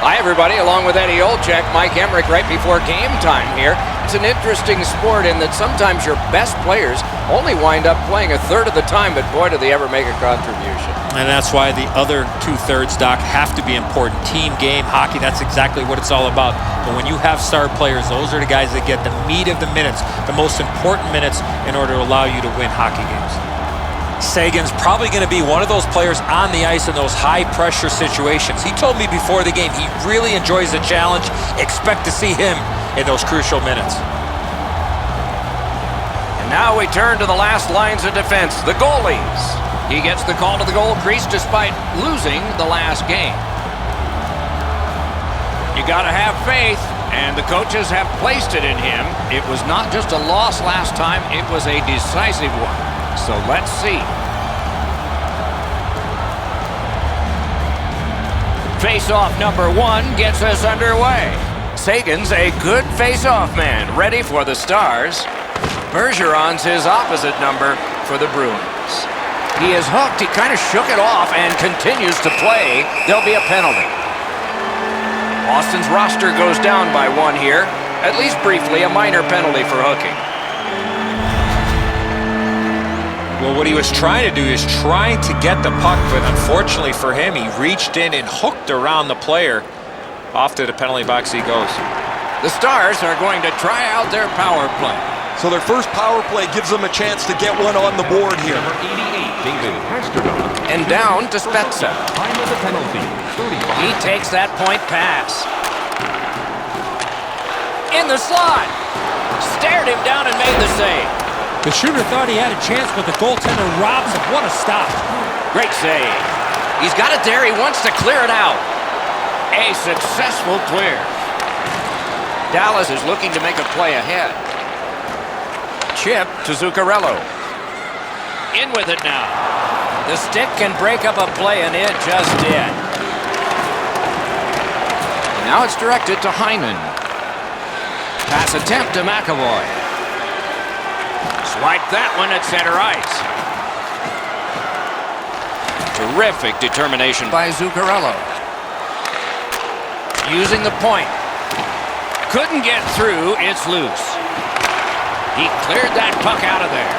Hi, everybody. Along with Eddie Olczyk, Mike Emmerich right before game time here. It's an interesting sport in that sometimes your best players only wind up playing a third of the time, but boy, do they ever make a contribution. And that's why the other two-thirds, Doc, have to be important. Team game, hockey, that's exactly what it's all about. But when you have star players, those are the guys that get the meat of the minutes, the most important minutes in order to allow you to win hockey games. Seguin's probably going to be one of those players on the ice in those high-pressure situations. He told me before the game he really enjoys the challenge. Expect to see him in those crucial minutes. And now we turn to the last lines of defense, the goalies. He gets the call to the goal crease despite losing the last game. You got to have faith, and the coaches have placed it in him. It was not just a loss last time, it was a decisive one. So let's see. Face-off number 1 gets us underway. Seguin's a good face-off man, ready for the Stars. Bergeron's his opposite number for the Bruins. He is hooked. He kind of shook it off and continues to play. There'll be a penalty. Boston's roster goes down by 1 here. At least briefly, a minor penalty for hooking. Well, what he was trying to do is trying to get the puck, but unfortunately for him, he reached in and hooked around the player. Off to the penalty box he goes. The Stars are going to try out their power play. So their first power play gives them a chance to get one on the board here. And down to Spezza. He takes that point pass. In the slot. Stared him down and made the save. The shooter thought he had a chance, but the goaltender robs him. What a stop. Great save. He's got it there. He wants to clear it out. A successful clear. Dallas is looking to make a play ahead. Chip to Zuccarello. In with it now. The stick can break up a play, and it just did. Now it's directed to Hyman. Pass attempt to McAvoy. Swipe that one at center ice. Terrific determination by Zuccarello. Using the point. Couldn't get through. It's loose. He cleared that puck out of there.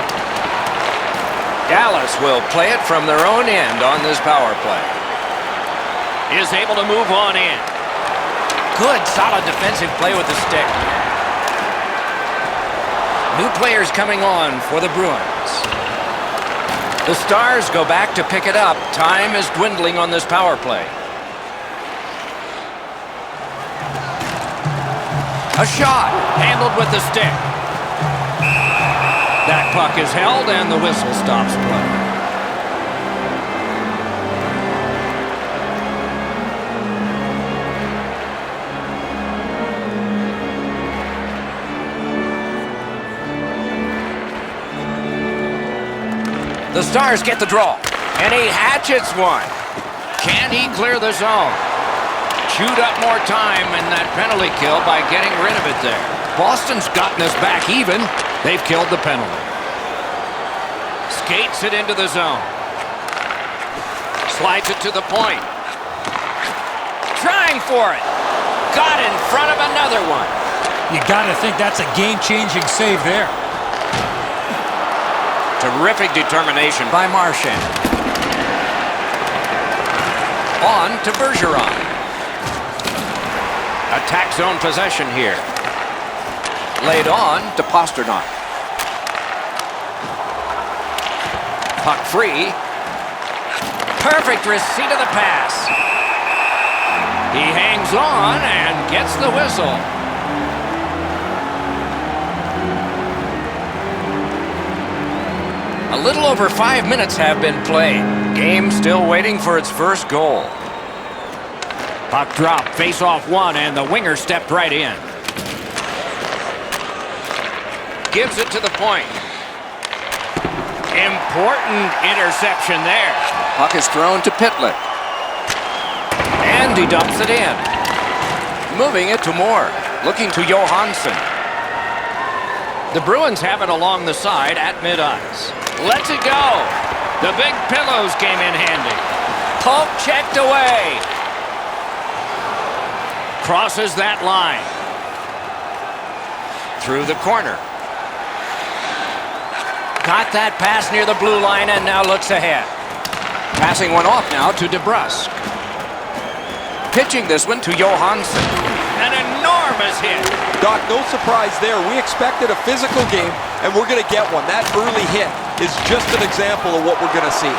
Dallas will play it from their own end on this power play. Is able to move on in. Good, solid defensive play with the stick. New players coming on for the Bruins. The Stars go back to pick it up. Time is dwindling on this power play. A shot handled with the stick. That puck is held and the whistle stops play. The Stars get the draw, and he hatchets one. Can he clear the zone? Chewed up more time in that penalty kill by getting rid of it there. Boston's gotten us back even. They've killed the penalty. Skates it into the zone. Slides it to the point. Trying for it. Got in front of another one. You got to think that's a game-changing save there. Terrific determination by Marchand. On to Bergeron. Attack zone possession here. Laid on to Pasternak. Puck free. Perfect receipt of the pass. He hangs on and gets the whistle. A little over 5 minutes have been played. Game still waiting for its first goal. Puck drop, face-off one, and the winger stepped right in. Gives it to the point. Important interception there. Puck is thrown to Pitlick. And he dumps it in. Moving it to Moore. Looking to Johansson. The Bruins have it along the side at mid-ice. Lets it go. The big pillows came in handy. Poke checked away. Crosses that line. Through the corner. Got that pass near the blue line and now looks ahead. Passing one off now to DeBrusque. Pitching this one to Johansson. An enormous hit. Doc, no surprise there. We expected a physical game, and we're going to get one. That early hit is just an example of what we're going to see.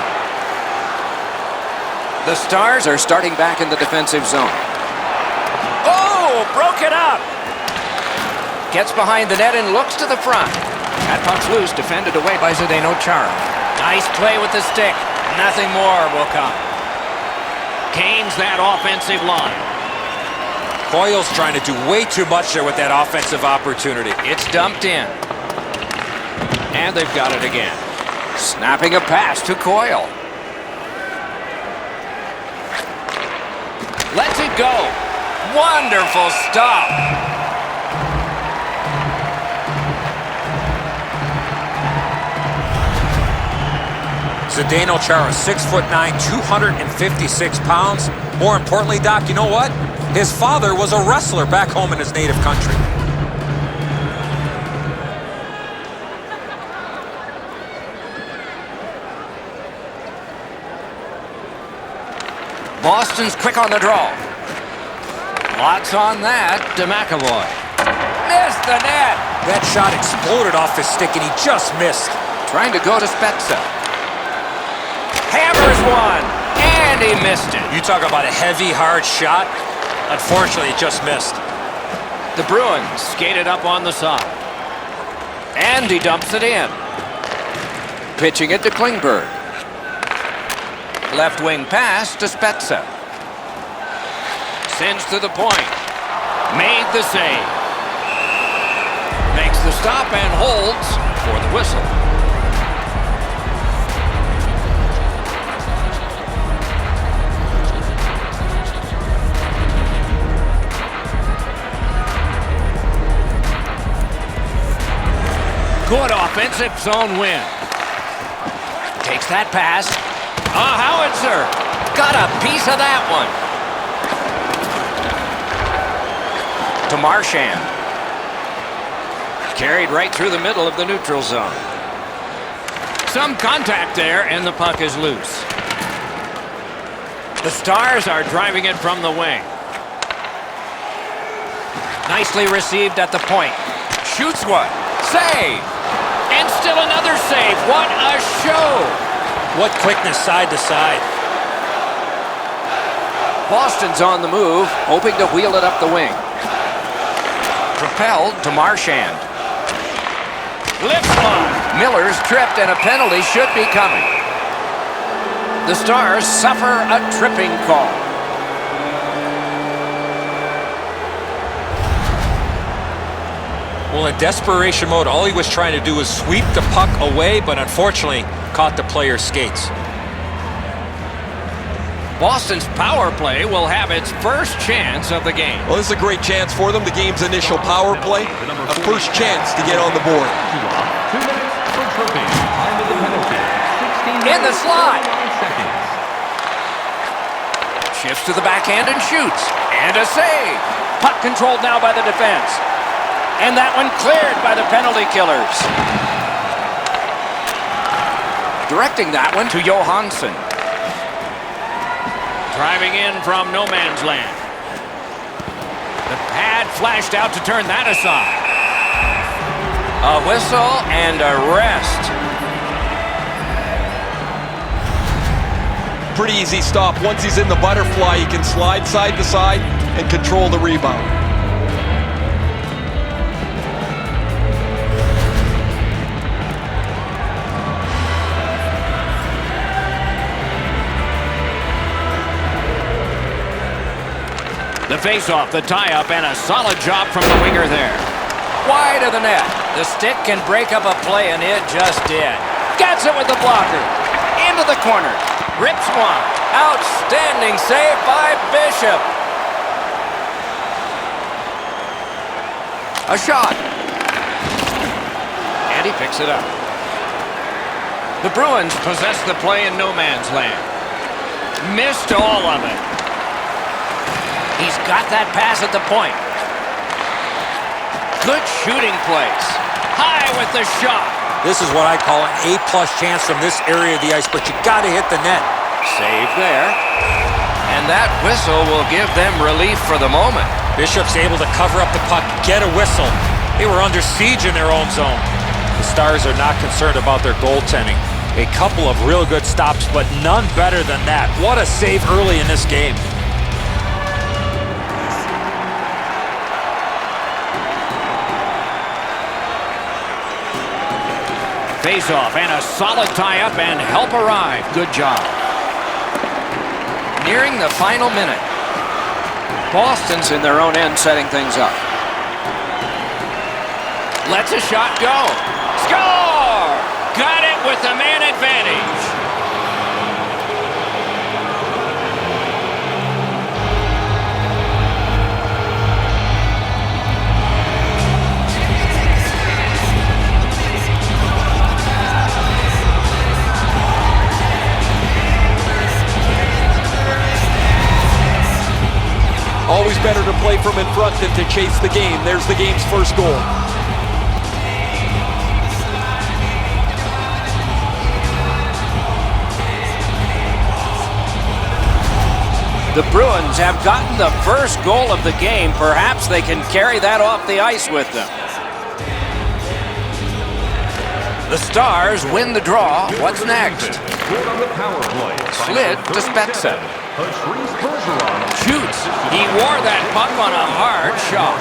The Stars are starting back in the defensive zone. Oh, broke it up. Gets behind the net and looks to the front. That puck's loose, defended away by Zdeno Chara. Nice play with the stick. Nothing more will come. Gains that offensive line. Coyle's trying to do way too much there with that offensive opportunity. It's dumped in. And they've got it again. Snapping a pass to Coyle. Lets it go. Wonderful stop. Zdeno Chara, 6'9", 256 pounds. More importantly, Doc, you know what? His father was a wrestler back home in his native country. Boston's quick on the draw. Lots on that to McAvoy. Missed the net. That shot exploded off his stick, and he just missed. Trying to go to Spezza. Hammers one, and he missed it. You talk about a heavy, hard shot. Unfortunately, it just missed. The Bruins skated up on the side. And he dumps it in. Pitching it to Klingberg. Left wing pass to Spezza. Sends to the point. Made the save. Makes the stop and holds for the whistle. Good offensive zone win. Takes that pass. A howitzer. Got a piece of that one. To Marchand. Carried right through the middle of the neutral zone. Some contact there, and the puck is loose. The Stars are driving it from the wing. Nicely received at the point. Shoots one. Save. And still another save. What a show. What quickness side to side. Boston's on the move, hoping to wheel it up the wing. Propelled to Marchand. Lifts one. Miller's tripped and a penalty should be coming. The Stars suffer a tripping call. Well, in desperation mode, all he was trying to do was sweep the puck away, but unfortunately caught the player's skates. Boston's power play will have its first chance of the game. Well, this is a great chance for them. The game's initial power play, a first chance to get on the board. In the slot. Shifts to the backhand and shoots. And a save. Puck controlled now by the defense. And that one cleared by the penalty killers. Directing that one to Johansson. Driving in from no man's land. The pad flashed out to turn that aside. A whistle and a rest. Pretty easy stop. Once he's in the butterfly, he can slide side to side and control the rebound. The face-off, the tie-up, and a solid job from the winger there. Wide of the net. The stick can break up a play, and it just did. Gets it with the blocker. Into the corner. Rips one. Outstanding save by Bishop. A shot. And he picks it up. The Bruins possess the play in no man's land. Missed all of it. He's got that pass at the point. Good shooting place. High with the shot. This is what I call an A-plus chance from this area of the ice, but you got to hit the net. Save there. And that whistle will give them relief for the moment. Bishop's able to cover up the puck, get a whistle. They were under siege in their own zone. The Stars are not concerned about their goaltending. A couple of real good stops, but none better than that. What a save early in this game. Face-off and a solid tie-up and help arrive. Good job. Nearing the final minute. Boston's in their own end setting things up. Lets a shot go. Score! Got it with the man advantage. Always better to play from in front than to chase the game. There's the game's first goal. The Bruins have gotten the first goal of the game. Perhaps they can carry that off the ice with them. The Stars win the draw. What's next? Slid to Spezza. Shoots. He wore that puck on a hard shot.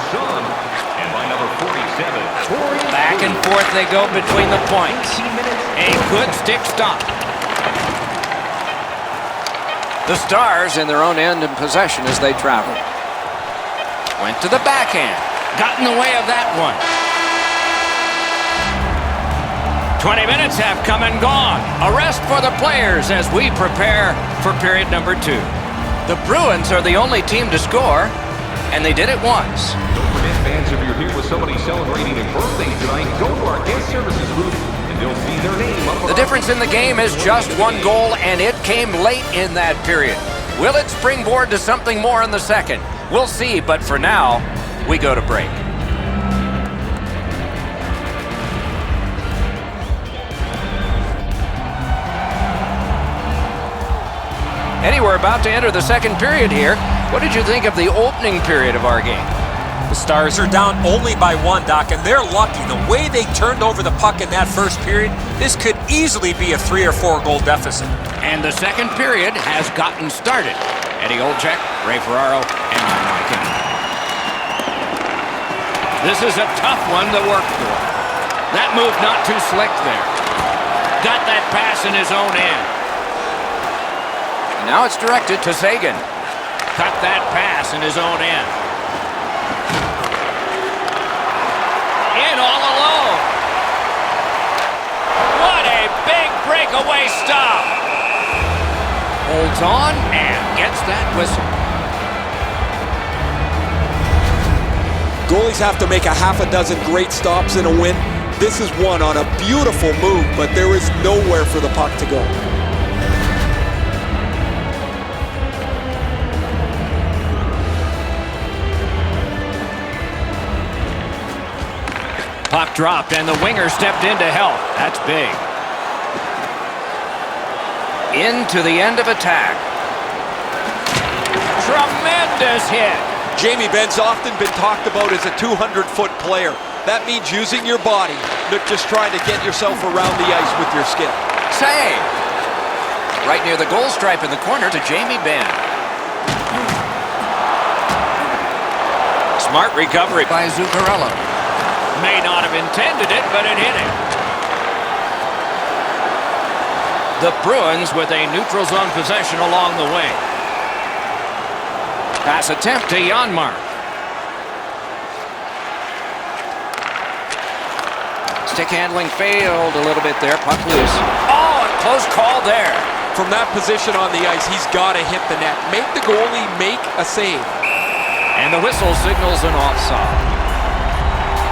Back and forth they go between the points. A good stick stop. The Stars in their own end in possession as they travel. Went to the backhand. Got in the way of that one. 20 minutes have come and gone. A rest for the players as we prepare for period number 2. The Bruins are the only team to score, and they did it once. Don't forget, fans, if you're here with somebody celebrating a birthday tonight, go to our guest services booth, and they'll see their name up on the difference in the game is just one goal, and it came late in that period. Will it springboard to something more in the second? We'll see, but for now, we go to break. Eddie, we're about to enter the second period here. What did you think of the opening period of our game? The Stars are down only by 1, Doc, and they're lucky. The way they turned over the puck in that first period, this could easily be a 3 or 4 goal deficit. And the second period has gotten started. Eddie Olczyk, Ray Ferraro, and I'm Mike Henry. This is a tough one to work for. That move not too slick there. Got that pass in his own end. Now it's directed to Seguin. Cut that pass in his own end. In all alone. What a big breakaway stop. Holds on and gets that whistle. Goalies have to make a half a dozen great stops in a win. This is one on a beautiful move, but there is nowhere for the puck to go. Puck dropped, and the winger stepped in to help. That's big. Into the end of attack. Tremendous hit. Jamie Benn's often been talked about as a 200-foot player. That means using your body, not just trying to get yourself around the ice with your skill. Save. Right near the goal stripe in the corner to Jamie Benn. Smart recovery by Zuccarello. May not have intended it, but it hit him. The Bruins with a neutral zone possession along the way. Pass attempt to Janmark. Stick handling failed a little bit there. Puck loose. Oh, a close call there. From that position on the ice, he's got to hit the net. Make the goalie make a save. And the whistle signals an offside.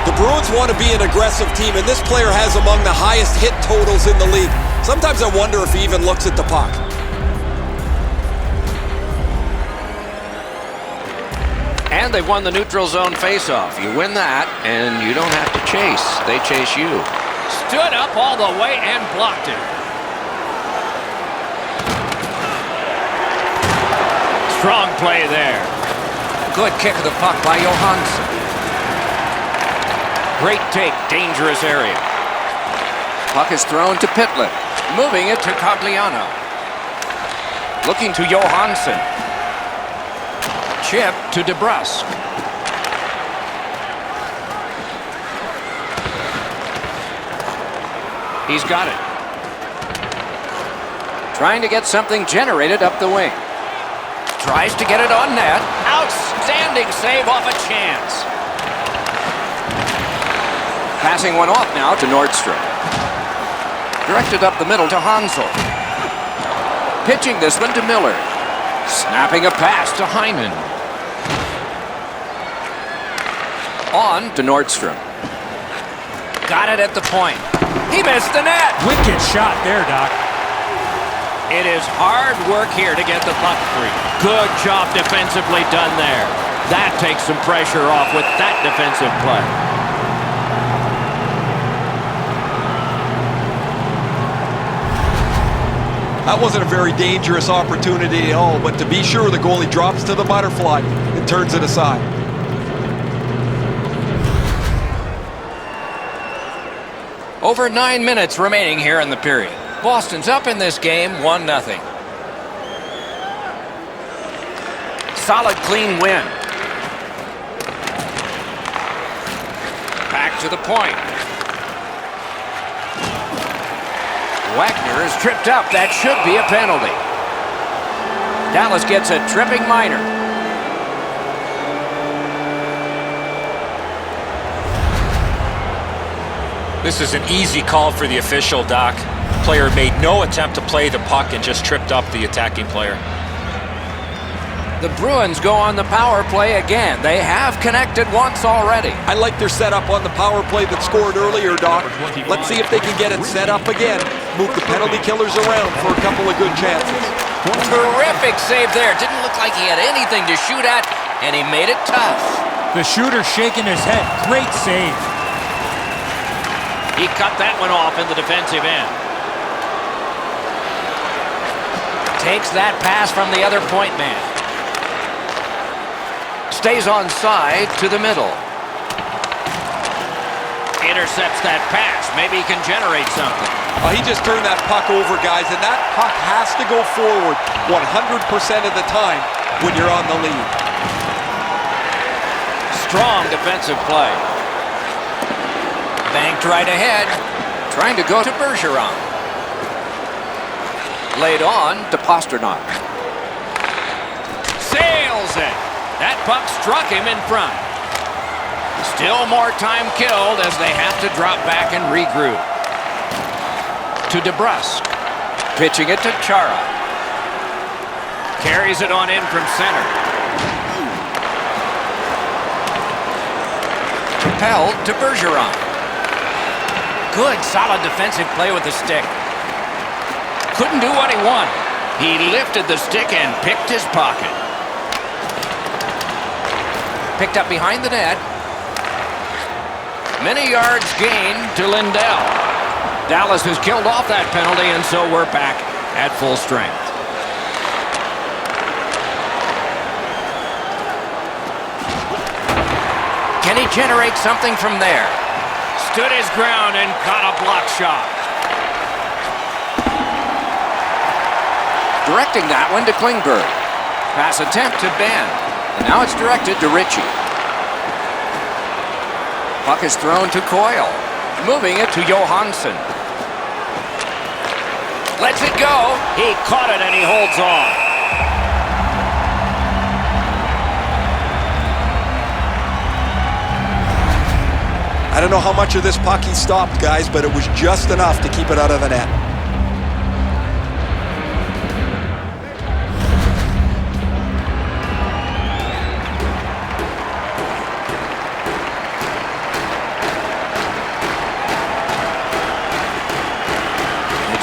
The Bruins want to be an aggressive team, and this player has among the highest hit totals in the league. Sometimes I wonder if he even looks at the puck. And they've won the neutral zone faceoff. You win that, and you don't have to chase. They chase you. Stood up all the way and blocked it. Strong play there. Good kick of the puck by Johansson. Great take, dangerous area. Puck is thrown to Pitlick. Moving it to Cogliano. Looking to Johansson. Chip to DeBrusque. He's got it. Trying to get something generated up the wing. Tries to get it on net. Outstanding save off a chance. Passing one off now to Nordstrom. Directed up the middle to Hansel. Pitching this one to Miller. Snapping a pass to Hyman. On to Nordstrom. Got it at the point. He missed the net. Wicked shot there, Doc. It is hard work here to get the puck free. Good job defensively done there. That takes some pressure off with that defensive play. That wasn't a very dangerous opportunity at all, but to be sure, the goalie drops to the butterfly and turns it aside. Over 9 minutes remaining here in the period. Boston's up in this game 1-0. Solid, clean win. Back to the point. Wagner is tripped up. That should be a penalty. Dallas gets a tripping minor. This is an easy call for the official, Doc. Player made no attempt to play the puck and just tripped up the attacking player. The Bruins go on the power play again. They have connected once already. I like their setup on the power play that scored earlier, Doc. Let's see if they can get it set up again. Move the penalty killers around for a couple of good chances. Terrific save there. Didn't look like he had anything to shoot at, and he made it tough. The shooter shaking his head. Great save. He cut that one off in the defensive end. Takes that pass from the other point man. Stays onside to the middle. Intercepts that pass. Maybe he can generate something. He just turned that puck over, guys, and that puck has to go forward 100% of the time when you're on the lead. Strong defensive play. Banked right ahead. Trying to go to Bergeron. Laid on to Pasternak. Sails it. That puck struck him in front. Still more time killed as they have to drop back and regroup. To DeBrusque. Pitching it to Chara. Carries it on in from center. Propelled to Bergeron. Good, solid defensive play with the stick. Couldn't do what he wanted. He lifted the stick and picked his pocket. Picked up behind the net. Many yards gained to Lindell. Dallas has killed off that penalty, and so we're back at full strength. Can he generate something from there? Stood his ground and caught a block shot. Directing that one to Klingberg. Pass attempt to Ben. And now it's directed to Ritchie. Puck is thrown to Coyle. Moving it to Johansson. Lets it go. He caught it and he holds on. I don't know how much of this puck he stopped, guys, but it was just enough to keep it out of the net.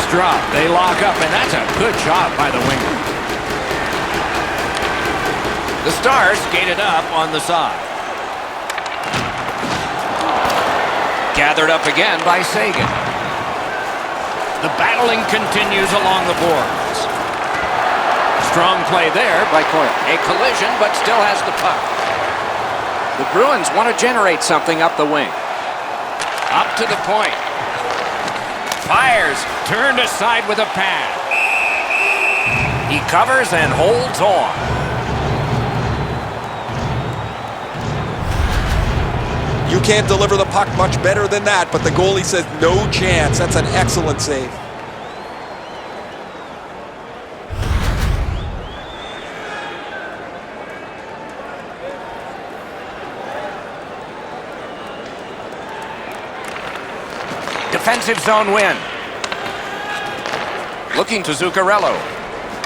Drop. They lock up, and that's a good job by the winger. The Stars skated up on the side. Gathered up again by Seguin. The battling continues along the boards. Strong play there by Coyle. A collision, but still has the puck. The Bruins want to generate something up the wing. Up to the point. Fires. Turned aside with a pad. He covers and holds on. You can't deliver the puck much better than that, but the goalie says no chance. That's an excellent save. Defensive zone win. Looking to Zuccarello.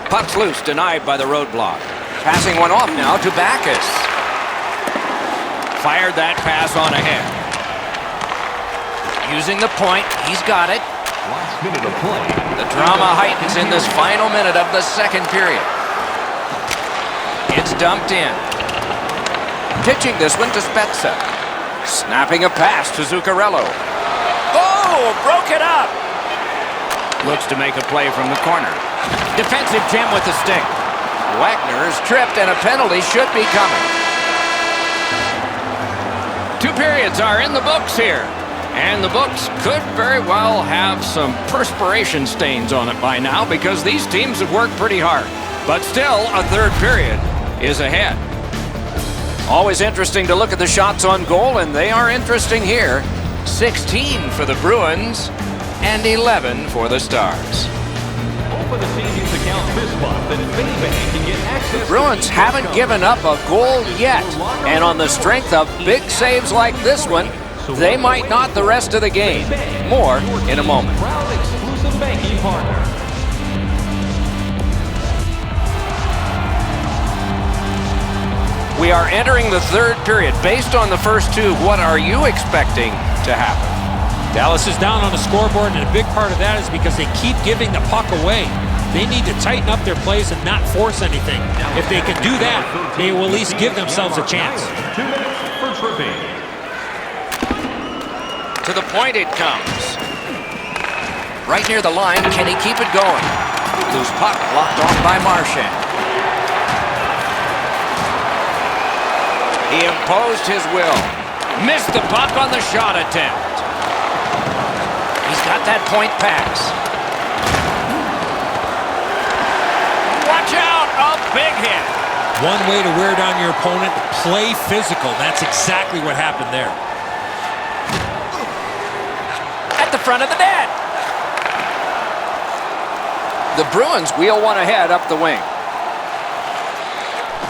Puck's loose, denied by the roadblock. Passing one off now to Backus. Fired that pass on ahead. Using the point, he's got it. Last minute of play. The drama heightens in this final minute of the second period. It's dumped in. Pitching this one to Spezza. Snapping a pass to Zuccarello. Oh, broke it up. Looks to make a play from the corner. Defensive jam with the stick. Wagner's tripped and a penalty should be coming. 2 periods are in the books here. And the books could very well have some perspiration stains on it by now because these teams have worked pretty hard. But still, a third period is ahead. Always interesting to look at the shots on goal, and they are interesting here. 16 for the Bruins and 11 for the Stars. Open the savings account this month and Winnipeg can get access. The Bruins haven't given up a goal yet, and on the strength of big saves like this one, they might not the rest of the game. More in a moment. Proud exclusive banking partner. We are entering the third period. Based on the first two, what are you expecting to happen? Dallas is down on the scoreboard, and a big part of that is because they keep giving the puck away. They need to tighten up their plays and not force anything. If they can do that, they will at least give themselves a chance. 2 minutes for tripping. To the point it comes. Right near the line, can he keep it going? Loose puck blocked off by Marchand. He imposed his will. Missed the puck on the shot attempt. He's got that point pass. Watch out! A big hit. One way to wear down your opponent, play physical. That's exactly what happened there. At the front of the net. The Bruins wheel one ahead up the wing.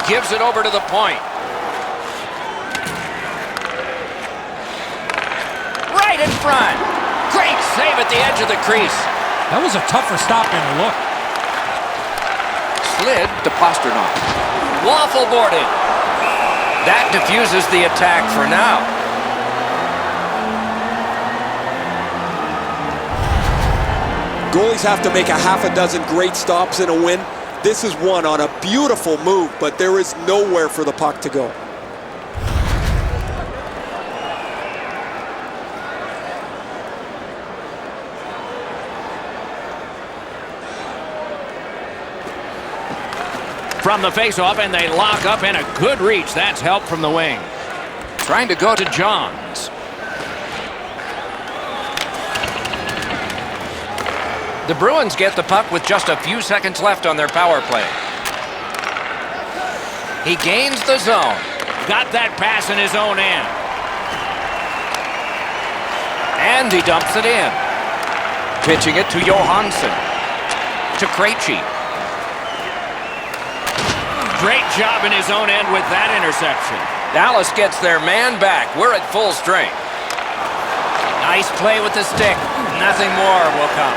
Gives it over to the point. Right in front. Great save at the edge of the crease. That was a tougher stop than a look. Slid to Pasternak. Waffle boarded. That diffuses the attack for now. Goalies have to make a half a dozen great stops in a win. This is one on a beautiful move, but there is nowhere for the puck to go. From the faceoff, and they lock up, and a good reach. That's help from the wing. Trying to go to Johns. The Bruins get the puck with just a few seconds left on their power play. He gains the zone. Got that pass in his own end. And he dumps it in. Pitching it to Johansson. To Krejci. Great job in his own end with that interception. Dallas gets their man back. We're at full strength. Nice play with the stick. Nothing more will come.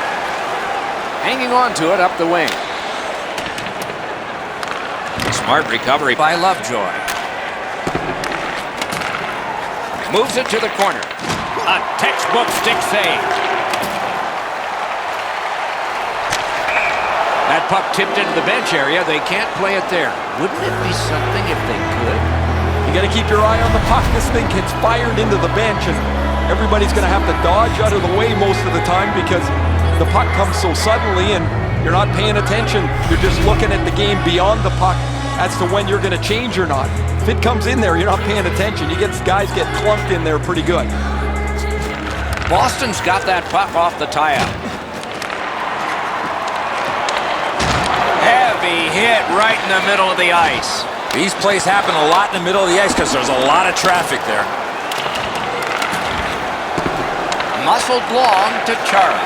Hanging on to it up the wing. Smart recovery by Lovejoy. Moves it to the corner. A textbook stick save. That puck tipped into the bench area. They can't play it there. Wouldn't it be something if they could? You got to keep your eye on the puck. This thing gets fired into the bench, and everybody's going to have to dodge out of the way most of the time because the puck comes so suddenly, and you're not paying attention. You're just looking at the game beyond the puck as to when you're going to change or not. If it comes in there, you're not paying attention. Guys get clumped in there pretty good. Boston's got that puck off the tie-up. Heavy hit right in the middle of the ice. These plays happen a lot in the middle of the ice because there's a lot of traffic there. Muscled long to Chara.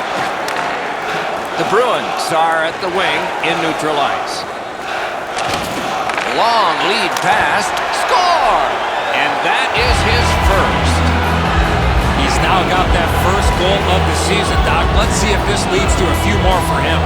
The Bruins are at the wing in neutral ice. Long lead pass. Score! And that is his first. He's now got that first goal of the season, Doc. Let's see if this leads to a few more for him.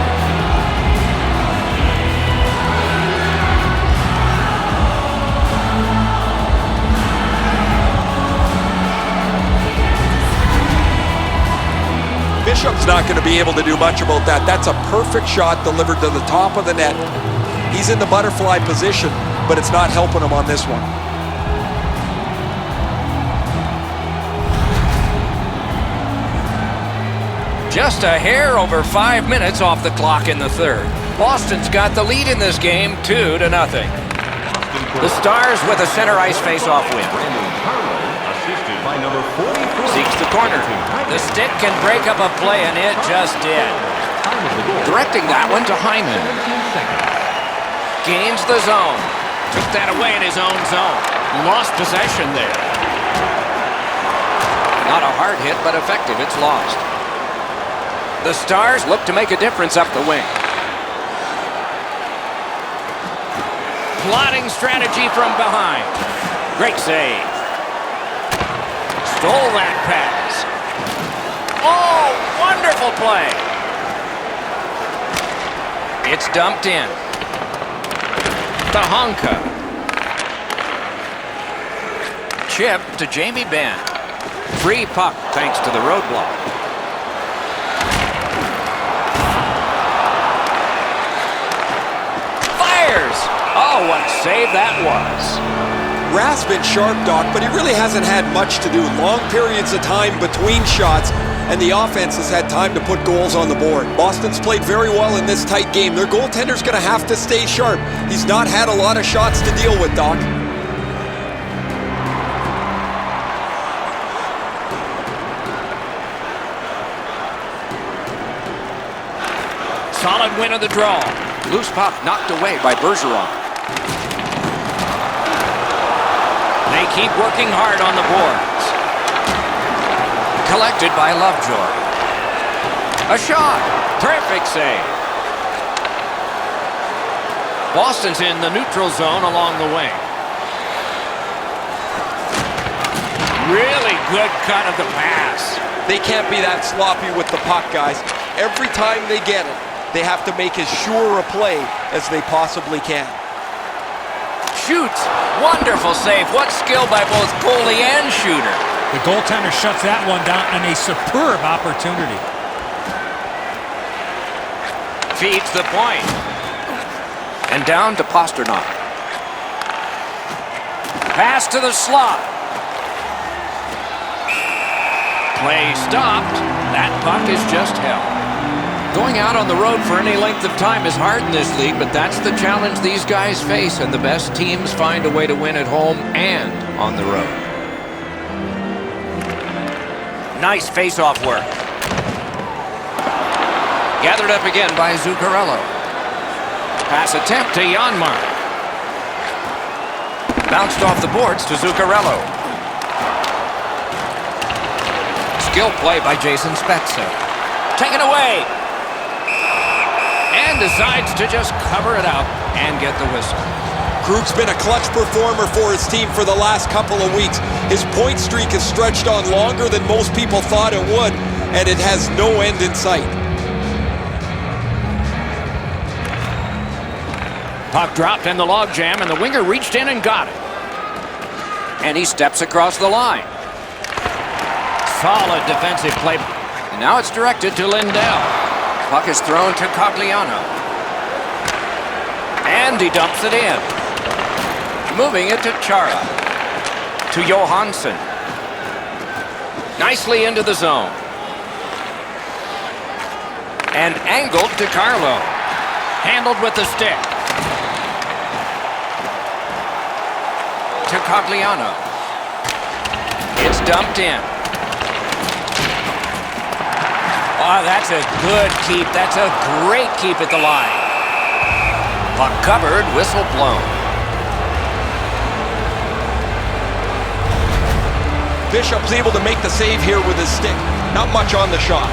Bishop's not going to be able to do much about that. That's a perfect shot delivered to the top of the net. He's in the butterfly position, but it's not helping him on this one. Just a hair over 5 minutes off the clock in the third. Boston's got the lead in this game, 2-0. The Stars with a center ice face-off win. Seeks the corner. The stick can break up a play, and it just did. Directing that one to Hyman. Gains the zone. Took that away in his own zone. Lost possession there. Not a hard hit, but effective. It's lost. The Stars look to make a difference up the wing. Plotting strategy from behind. Great save. Stole that pass. Oh, wonderful play. It's dumped in. The Honka. Chip to Jamie Benn. Free puck thanks to the roadblock. Fires! Oh, what a save that was. Rath's been sharp, Doc, but he really hasn't had much to do. Long periods of time between shots, and the offense has had time to put goals on the board. Boston's played very well in this tight game. Their goaltender's going to have to stay sharp. He's not had a lot of shots to deal with, Doc. Solid win of the draw. Loose puck knocked away by Bergeron. They keep working hard on the boards. Collected by Lovejoy. A shot. Terrific save. Boston's in the neutral zone along the wing. Really good cut of the pass. They can't be that sloppy with the puck, guys. Every time they get it, they have to make as sure a play as they possibly can. Shoots. Wonderful save. What skill by both goalie and shooter. The goaltender shuts that one down on a superb opportunity. Feeds the point. And down to Pasternak. Pass to the slot. Play stopped. That puck is just held. Going out on the road for any length of time is hard in this league, but that's the challenge these guys face, and the best teams find a way to win at home and on the road. Nice face-off work. Gathered up again by Zuccarello. Pass attempt to Janmark. Bounced off the boards to Zuccarello. Skill play by Jason Spezza. Taken away. And decides to just cover it up and get the whistle. Krug's been a clutch performer for his team for the last couple of weeks. His point streak is stretched on longer than most people thought it would, and it has no end in sight. Puck dropped in the logjam, and the winger reached in and got it. And he steps across the line. Solid defensive play. And now it's directed to Lindell. Puck is thrown to Cogliano. And he dumps it in. Moving it to Chara. To Johansson. Nicely into the zone. And angled to Carlo. Handled with the stick. To Cogliano. It's dumped in. Oh, that's a good keep. That's a great keep at the line. Puck covered, whistle blown. Bishop's able to make the save here with his stick. Not much on the shot.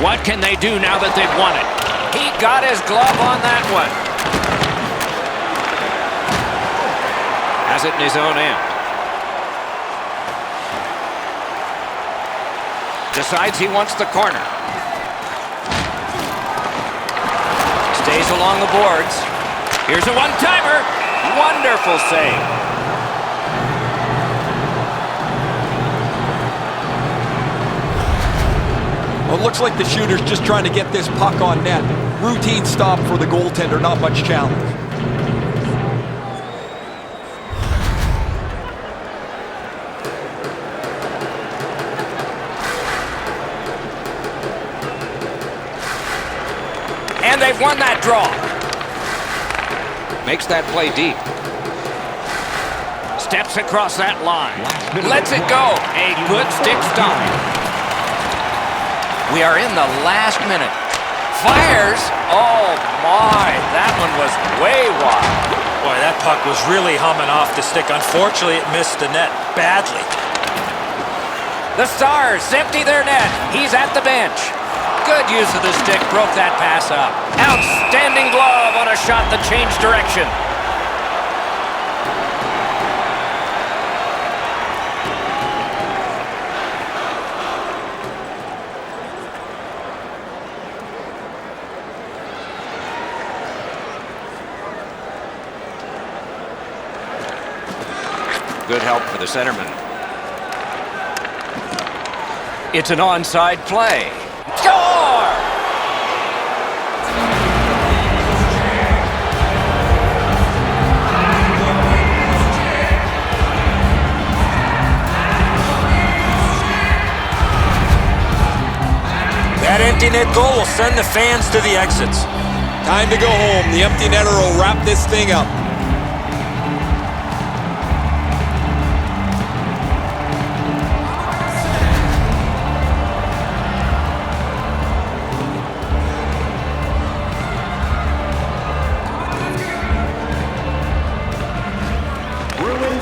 What can they do now that they've won it? He got his glove on that one. Has it in his own end. Decides he wants the corner. Stays along the boards. Here's a one-timer. Wonderful save. Well, it looks like the shooter's just trying to get this puck on net. Routine stop for the goaltender, not much challenge. And they've won that draw. Makes that play deep. Steps across that line. Lets it go. A good stick stop. We are in the last minute. Fires. Oh my, that one was way wide. Boy, that puck was really humming off the stick. Unfortunately, it missed the net badly. The Stars empty their net. He's at the bench. Good use of the stick, broke that pass up. Outstanding glove on a shot that changed direction. Good help for the centerman. It's an onside play. Score! That empty net goal will send the fans to the exits. Time to go home. The empty netter will wrap this thing up.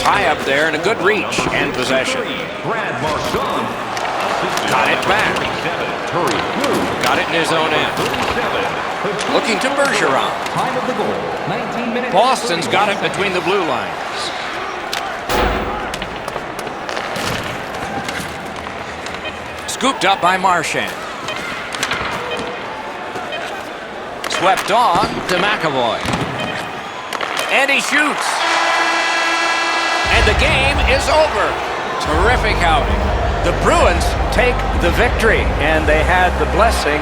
High up there and a good reach and possession. Got it back. Got it in his own end. Looking to Bergeron. Boston's got it between the blue lines. Scooped up by Marchand. Swept on to McAvoy. And he shoots. And the game is over. Terrific outing. The Bruins take the victory, and they had the blessing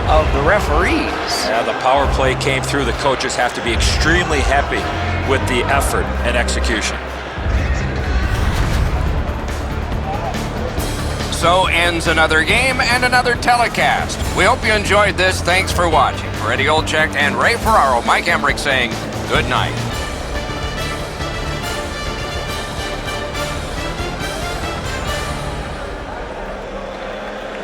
of the referees. Yeah, the power play came through. The coaches have to be extremely happy with the effort and execution. So ends another game and another telecast. We hope you enjoyed this. Thanks for watching. For Eddie Olczyk and Ray Ferraro, Mike Emmerich saying good night.